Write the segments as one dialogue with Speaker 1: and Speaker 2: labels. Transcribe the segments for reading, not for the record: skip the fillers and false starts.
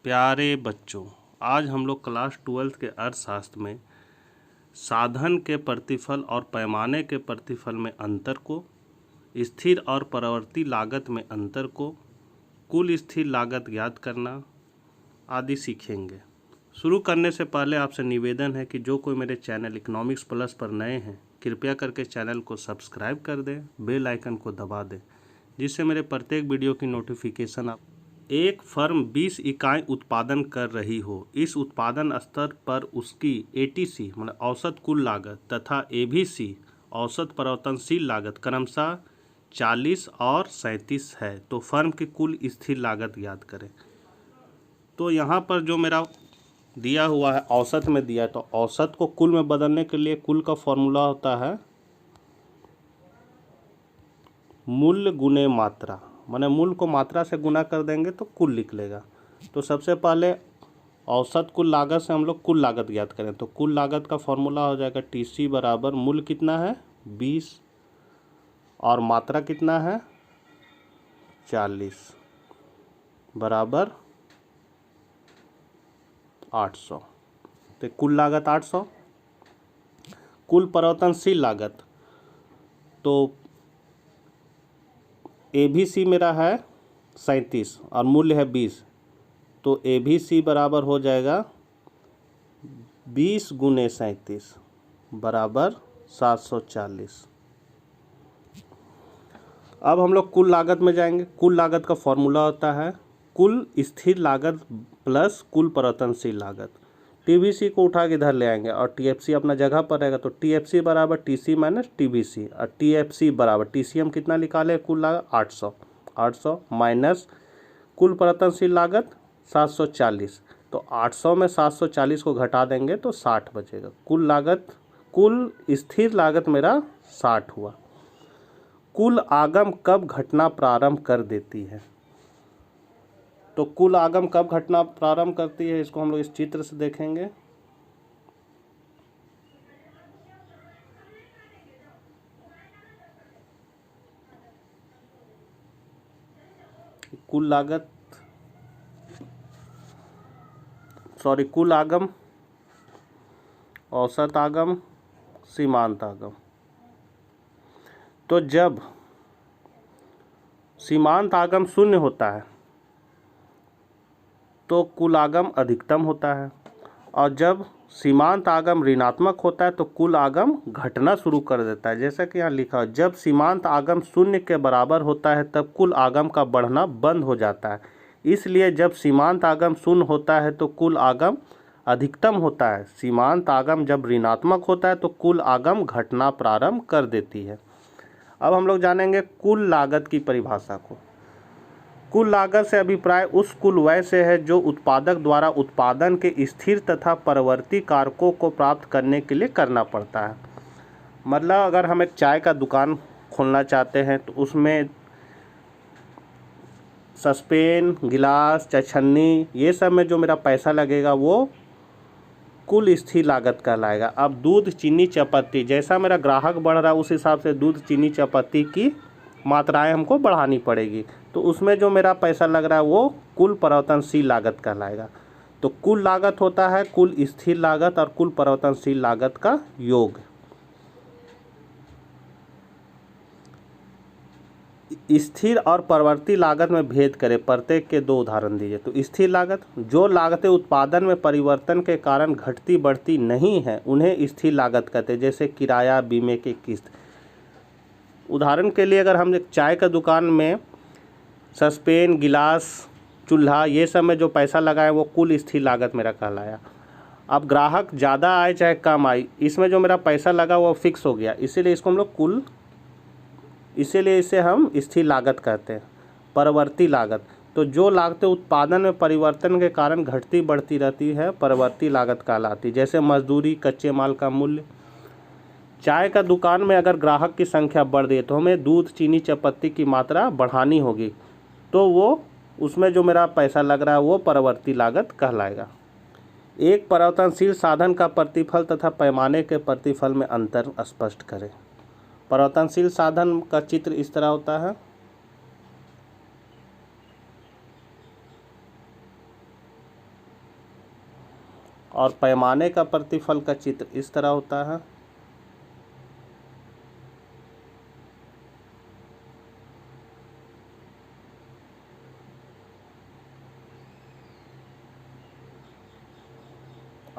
Speaker 1: प्यारे बच्चों, आज हम लोग क्लास 12 के अर्थशास्त्र में साधन के प्रतिफल और पैमाने के प्रतिफल में अंतर को, स्थिर और परिवर्ती लागत में अंतर को, कुल स्थिर लागत ज्ञात करना आदि सीखेंगे। शुरू करने से पहले आपसे निवेदन है कि जो कोई मेरे चैनल इकोनॉमिक्स प्लस पर नए हैं, कृपया करके चैनल को सब्सक्राइब कर दें, बेल आइकन को दबा दें, जिससे मेरे प्रत्येक वीडियो की नोटिफिकेशन आप। एक फर्म 20 इकाई उत्पादन कर रही हो। इस उत्पादन स्तर पर उसकी एटीसी मतलब औसत कुल लागत तथा एबीसी औसत परिवर्तनशील लागत क्रमशः 40 और 37 है, तो फर्म की कुल स्थिर लागत ज्ञात करें। तो यहाँ पर जो मेरा दिया हुआ है औसत में दिया है, तो औसत को कुल में बदलने के लिए कुल का फॉर्मूला होता है मूल्य गुणे मात्रा, माने मूल को मात्रा से गुना कर देंगे तो कुल निकलेगा। तो सबसे पहले औसत कुल लागत से हम लोग कुल लागत ज्ञात करें, तो कुल लागत का फॉर्मूला हो जाएगा टीसी बराबर मूल कितना है 20 और मात्रा कितना है 40 बराबर 800। तो कुल लागत 800। कुल परिवर्तनशील लागत तो एबीसी मेरा है 37 और मूल्य है 20, तो एबीसी बराबर हो जाएगा 20 गुने 37 बराबर 740। अब हम लोग कुल लागत में जाएंगे। कुल लागत का फॉर्मूला होता है कुल स्थिर लागत प्लस कुल परिवर्तनशील लागत। टीबीसी को उठा के इधर ले आएंगे और टीएफसी अपना जगह पर रहेगा, तो टीएफसी बराबर टीसी माइनस टीबीसी और टीएफसी बराबर टीसी हम कितना निकाले कुल लागत 800 माइनस कुल परिवर्तनशील लागत 740, तो 800 में 740 को घटा देंगे तो 60 बचेगा। कुल स्थिर लागत मेरा 60 हुआ। कुल आगम कब घटना प्रारंभ कर देती है? तो कुल आगम कब घटना प्रारंभ करती है, इसको हम लोग इस चित्र से देखेंगे। कुल आगम, औसत आगम, सीमांत आगम। तो जब सीमांत आगम शून्य होता है तो कुल आगम अधिकतम होता है, और जब सीमांत आगम ऋणात्मक होता है तो कुल आगम घटना शुरू कर देता है। जैसा कि यहाँ लिखा है, जब सीमांत आगम शून्य के बराबर होता है तब कुल आगम का बढ़ना बंद हो जाता है। इसलिए जब सीमांत आगम शून्य होता है तो कुल आगम अधिकतम होता है। सीमांत आगम जब ऋणात्मक होता है तो कुल आगम घटना प्रारंभ कर देती है। अब हम लोग जानेंगे कुल लागत की परिभाषा को। कुल लागत से अभिप्राय उस कुल व्यय से है जो उत्पादक द्वारा उत्पादन के स्थिर तथा परिवर्ती कारकों को प्राप्त करने के लिए करना पड़ता है। मतलब अगर हम एक चाय का दुकान खोलना चाहते हैं तो उसमें सस्पेन, गिलास, छन्नी, ये सब में जो मेरा पैसा लगेगा वो कुल स्थिर लागत कहलाएगा। अब दूध, चीनी, चायपत्ती, जैसा मेरा ग्राहक बढ़ रहा है उस हिसाब से दूध, चीनी, चायपत्ती की मात्राएं हमको बढ़ानी पड़ेगी, तो उसमें जो मेरा पैसा लग रहा है वो कुल परिवर्तनशील लागत कहलाएगा। तो कुल लागत होता है कुल स्थिर लागत और कुल परिवर्तनशील लागत का योग। स्थिर और परिवर्ती लागत में भेद करें, प्रत्येक के 2 उदाहरण दीजिए। तो स्थिर लागत, जो लागतें उत्पादन में परिवर्तन के कारण घटती बढ़ती नहीं है उन्हें स्थिर लागत कहते हैं, जैसे किराया, बीमे की किस्त। उदाहरण के लिए अगर हम एक चाय का दुकान में सस्पेन, गिलास, चूल्हा, ये सब में जो पैसा लगाए वो कुल स्थिर लागत मेरा कहलाया। अब ग्राहक ज़्यादा आए चाहे कम आए, इसमें जो मेरा पैसा लगा वो फिक्स हो गया, इसीलिए इसको हम लोग इसीलिए इसे हम स्थिर लागत कहते हैं। परिवर्ती लागत, तो जो लागतें उत्पादन में परिवर्तन के कारण घटती बढ़ती रहती है परिवर्ती लागत कहलाती, जैसे मजदूरी, कच्चे माल का मूल्य। चाय का दुकान में अगर ग्राहक की संख्या बढ़ रही है तो हमें दूध, चीनी, चायपत्ती की मात्रा बढ़ानी होगी, तो वो उसमें जो मेरा पैसा लग रहा है वो परिवर्ती लागत कहलाएगा। एक परिवर्तनशील साधन का प्रतिफल तथा पैमाने के प्रतिफल में अंतर स्पष्ट करें। परिवर्तनशील साधन का चित्र इस तरह होता है। और पैमाने का प्रतिफल का चित्र इस तरह होता है।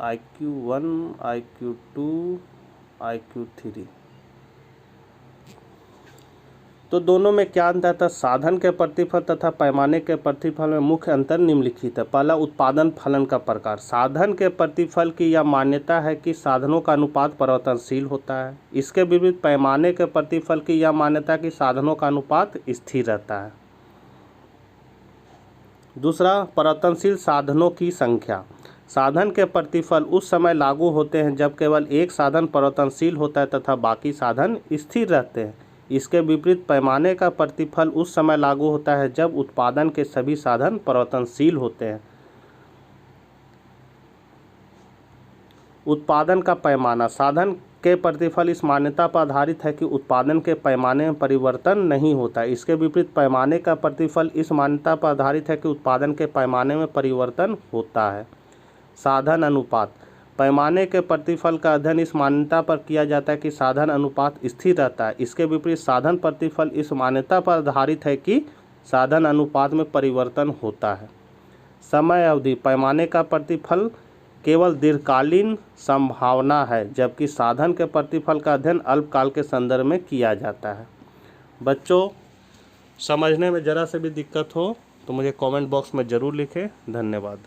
Speaker 1: IQ1, IQ2, IQ3। तो दोनों में क्या अंतर था? साधन के प्रतिफल तथा पैमाने के प्रतिफल में मुख्य अंतर निम्नलिखित है। पहला, उत्पादन फलन का प्रकार। साधन के प्रतिफल की यह मान्यता है कि साधनों का अनुपात परिवर्तनशील होता है। इसके विपरीत पैमाने के प्रतिफल की यह मान्यता है कि साधनों का अनुपात स्थिर रहता है। दूसरा, परिवर्तनशील साधनों की संख्या। साधन के प्रतिफल उस समय लागू होते हैं जब केवल एक साधन परिवर्तनशील होता है तथा बाकी साधन स्थिर रहते हैं। इसके विपरीत पैमाने का प्रतिफल उस समय लागू होता है जब उत्पादन के सभी साधन परिवर्तनशील होते हैं। उत्पादन का पैमाना। साधन के प्रतिफल इस मान्यता पर आधारित है कि उत्पादन के पैमाने में परिवर्तन नहीं होता है। इसके विपरीत पैमाने का प्रतिफल इस मान्यता पर आधारित है कि उत्पादन के पैमाने में परिवर्तन होता है। साधन अनुपात। पैमाने के प्रतिफल का अध्ययन इस मान्यता पर किया जाता है कि साधन अनुपात स्थिर रहता है। इसके विपरीत साधन प्रतिफल इस मान्यता पर आधारित है कि साधन अनुपात में परिवर्तन होता है। समय अवधि। पैमाने का प्रतिफल केवल दीर्घकालीन संभावना है, जबकि साधन के प्रतिफल का अध्ययन अल्पकाल के संदर्भ में किया जाता है। बच्चों, समझने में ज़रा से भी दिक्कत हो तो मुझे कमेंट बॉक्स में ज़रूर लिखें। धन्यवाद।